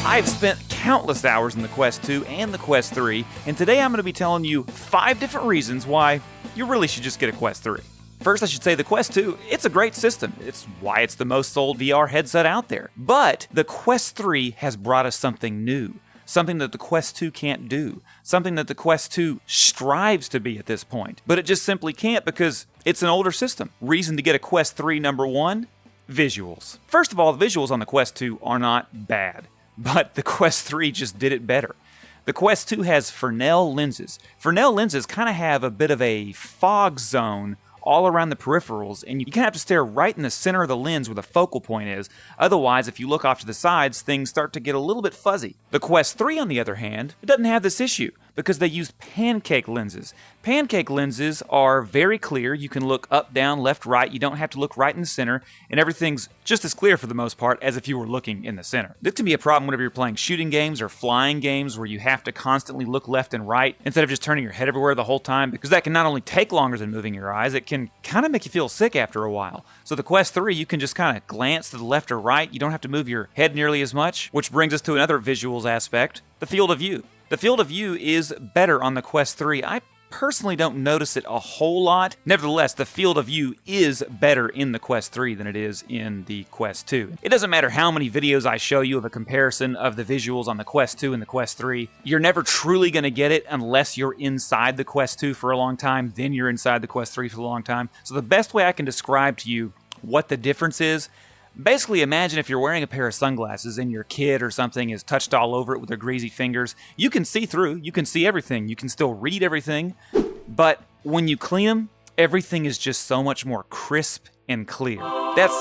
I've spent countless hours in the Quest 2 and the Quest 3, and today I'm going to be telling you 5 different reasons why you really should just get a Quest 3. First, I should say the Quest 2, it's a great system. It's why it's the most sold VR headset out there. But the Quest 3 has brought us something new. Something that the Quest 2 can't do. Something that the Quest 2 strives to be at this point. But it just simply can't because it's an older system. Reason to get a Quest 3, number 1, visuals. First of all, the visuals on the Quest 2 are not bad. But the Quest 3 just did it better. The Quest 2 has Fresnel lenses. Fresnel lenses kind of have a bit of a fog zone all around the peripherals, and you kind of have to stare right in the center of the lens where the focal point is. Otherwise, if you look off to the sides, things start to get a little bit fuzzy. The Quest 3, on the other hand, it doesn't have this issue because they use pancake lenses. Pancake lenses are very clear. You can look up, down, left, right. You don't have to look right in the center, and everything's just as clear for the most part as if you were looking in the center. This can be a problem whenever you're playing shooting games or flying games where you have to constantly look left and right instead of just turning your head everywhere the whole time, because that can not only take longer than moving your eyes, it can kind of make you feel sick after a while. So the Quest 3, you can just kind of glance to the left or right. You don't have to move your head nearly as much, which brings us to another visuals aspect, the field of view. The field of view is better on the Quest 3. I personally don't notice it a whole lot. Nevertheless, the field of view is better in the Quest 3 than it is in the Quest 2. It doesn't matter how many videos I show you of a comparison of the visuals on the Quest 2 and the Quest 3. You're never truly going to get it unless you're inside the Quest 2 for a long time, then you're inside the Quest 3 for a long time. So the best way I can describe to you what the difference is, basically, imagine if you're wearing a pair of sunglasses and your kid or something has touched all over it with their greasy fingers. You can see through, you can see everything, you can still read everything, but when you clean them, everything is just so much more crisp and clear. That's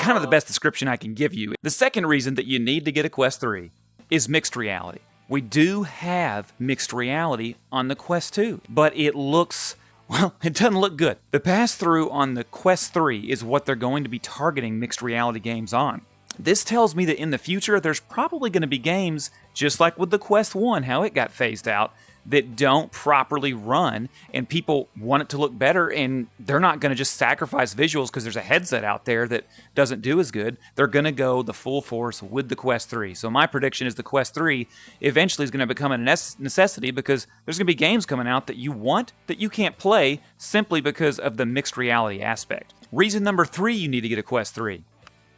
kind of the best description I can give you. The second reason that you need to get a Quest 3 is mixed reality. We do have mixed reality on the Quest 2, but it looks... well, it doesn't look good. The pass-through on the Quest 3 is what they're going to be targeting mixed reality games on. This tells me that in the future, there's probably going to be games, just like with the Quest 1, how it got phased out, that don't properly run, and people want it to look better, and they're not going to just sacrifice visuals because there's a headset out there that doesn't do as good. They're going to go the full force with the Quest 3. So my prediction is the Quest 3 eventually is going to become a necessity because there's going to be games coming out that you want that you can't play simply because of the mixed reality aspect. Reason number 3 you need to get a Quest 3,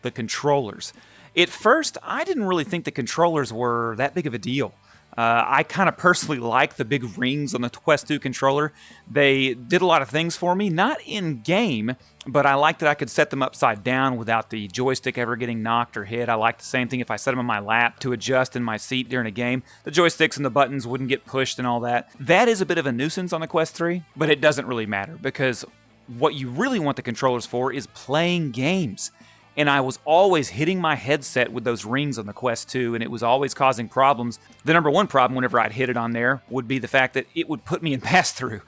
the controllers. At first, I didn't really think the controllers were that big of a deal. I kind of personally like the big rings on the Quest 2 controller. They did a lot of things for me, not in game, but I liked that I could set them upside down without the joystick ever getting knocked or hit. I liked the same thing if I set them on my lap to adjust in my seat during a game. The joysticks and the buttons wouldn't get pushed and all that. That is a bit of a nuisance on the Quest 3, but it doesn't really matter because what you really want the controllers for is playing games. And I was always hitting my headset with those rings on the Quest 2, and it was always causing problems. The number one problem whenever I'd hit it on there would be the fact that it would put me in pass-through.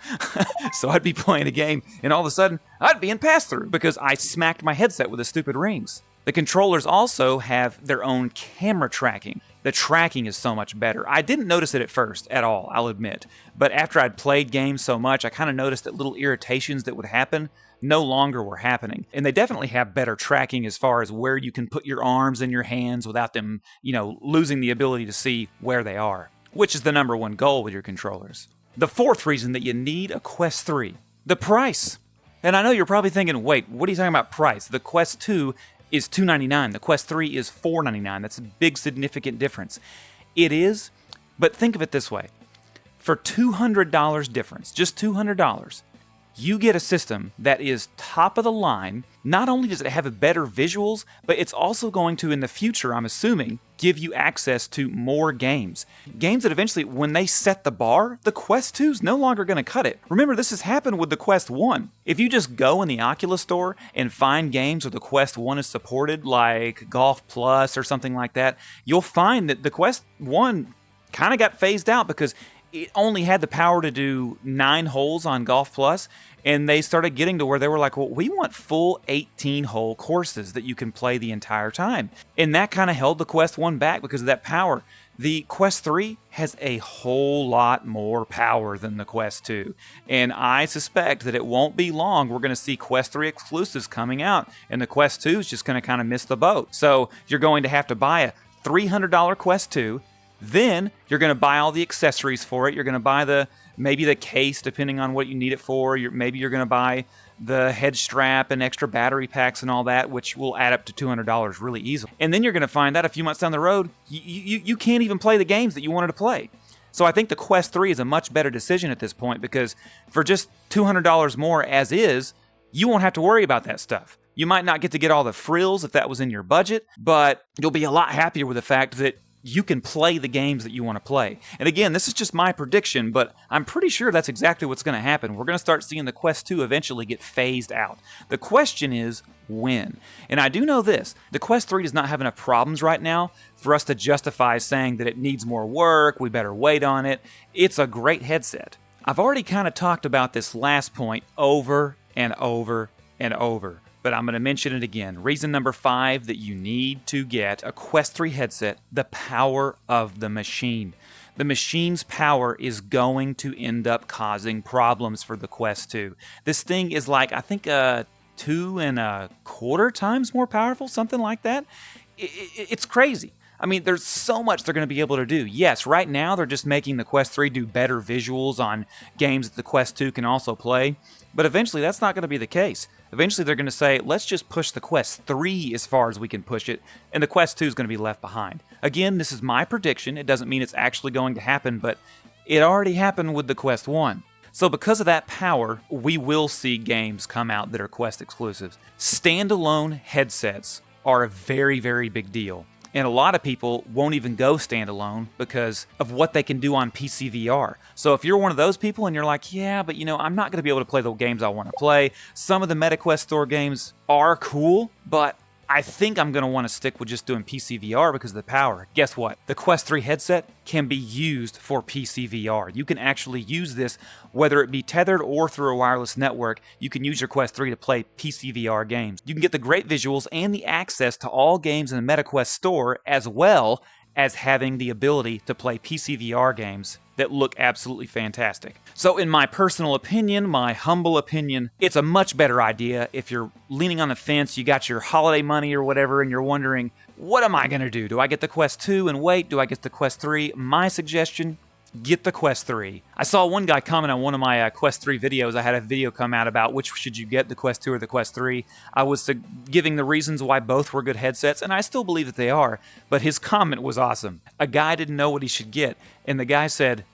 So I'd be playing a game, and all of a sudden, I'd be in pass-through because I smacked my headset with the stupid rings. The controllers also have their own camera tracking. The tracking is so much better. I didn't notice it at first at all, I'll admit. But after I'd played games so much, I kind of noticed that little irritations that would happen no longer were happening. And they definitely have better tracking as far as where you can put your arms and your hands without them, losing the ability to see where they are, which is the number one goal with your controllers. The fourth reason that you need a Quest 3, the price. And I know you're probably thinking, wait, what are you talking about price? The Quest 2 is $299. The Quest 3 is $499. That's a big significant difference. It is, but think of it this way. For $200 difference, just $200, you get a system that is top of the line. Not only does it have better visuals, but it's also going to, in the future, I'm assuming, give you access to more games. Games that eventually, when they set the bar, the Quest 2 is no longer going to cut it. Remember, this has happened with the Quest 1. If you just go in the Oculus store and find games where the Quest 1 is supported, like Golf Plus or something like that, you'll find that the Quest 1 kind of got phased out because it only had the power to do 9 holes on Golf Plus, and they started getting to where they were like, well, we want full 18-hole courses that you can play the entire time. And that kind of held the Quest 1 back because of that power. The Quest 3 has a whole lot more power than the Quest 2, and I suspect that it won't be long we're going to see Quest 3 exclusives coming out, and the Quest 2 is just going to kind of miss the boat. So you're going to have to buy a $300 Quest 2. Then you're going to buy all the accessories for it. You're going to buy maybe the case, depending on what you need it for. Maybe you're going to buy the head strap and extra battery packs and all that, which will add up to $200 really easily. And then you're going to find out a few months down the road, you can't even play the games that you wanted to play. So I think the Quest 3 is a much better decision at this point, because for just $200 more as is, you won't have to worry about that stuff. You might not get to get all the frills if that was in your budget, but you'll be a lot happier with the fact that you can play the games that you want to play. And again, this is just my prediction, but I'm pretty sure that's exactly what's going to happen. We're going to start seeing the Quest 2 eventually get phased out. The question is, when? And I do know this, the Quest 3 does not have enough problems right now for us to justify saying that it needs more work, we better wait on it. It's a great headset. I've already kind of talked about this last point over and over and over, but I'm going to mention it again. Reason number 5 that you need to get a Quest 3 headset, the power of the machine. The machine's power is going to end up causing problems for the Quest 2. This thing is like, I think, 2.25 times more powerful, something like that. It's crazy. I mean, there's so much they're going to be able to do. Yes, right now they're just making the Quest 3 do better visuals on games that the Quest 2 can also play, but eventually that's not going to be the case. Eventually they're going to say, let's just push the Quest 3 as far as we can push it, and the Quest 2 is going to be left behind. Again, this is my prediction. It doesn't mean it's actually going to happen, but it already happened with the Quest 1. So because of that power, we will see games come out that are Quest exclusives. Standalone headsets are a very, very big deal. And a lot of people won't even go standalone because of what they can do on PCVR. So if you're one of those people and you're like, yeah, but I'm not going to be able to play the games I want to play. Some of the MetaQuest Store games are cool, but I think I'm going to want to stick with just doing PCVR because of the power. Guess what? The Quest 3 headset can be used for PCVR. You can actually use this, whether it be tethered or through a wireless network. You can use your Quest 3 to play PCVR games. You can get the great visuals and the access to all games in the MetaQuest Store, as well as having the ability to play PCVR games that look absolutely fantastic. So in my personal opinion, my humble opinion, it's a much better idea if you're leaning on the fence, you got your holiday money or whatever, and you're wondering, what am I going to do? Do I get the Quest 2 and wait? Do I get the Quest 3? My suggestion, get the Quest 3. I saw one guy comment on one of my Quest 3 videos. I had a video come out about which should you get, the Quest 2 or the Quest 3. I was giving the reasons why both were good headsets, and I still believe that they are, but his comment was awesome. A guy didn't know what he should get, and the guy said,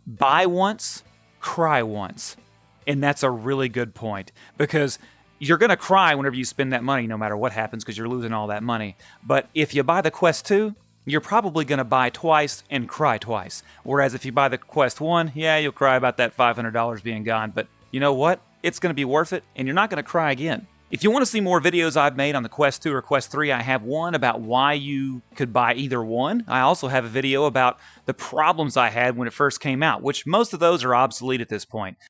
buy once, cry once. And that's a really good point, because you're going to cry whenever you spend that money, no matter what happens, because you're losing all that money. But if you buy the Quest 2, you're probably going to buy twice and cry twice. Whereas if you buy the Quest 1, yeah, you'll cry about that $500 being gone. But you know what? It's going to be worth it, and you're not going to cry again. If you want to see more videos I've made on the Quest 2 or Quest 3, I have one about why you could buy either one. I also have a video about the problems I had when it first came out, which most of those are obsolete at this point.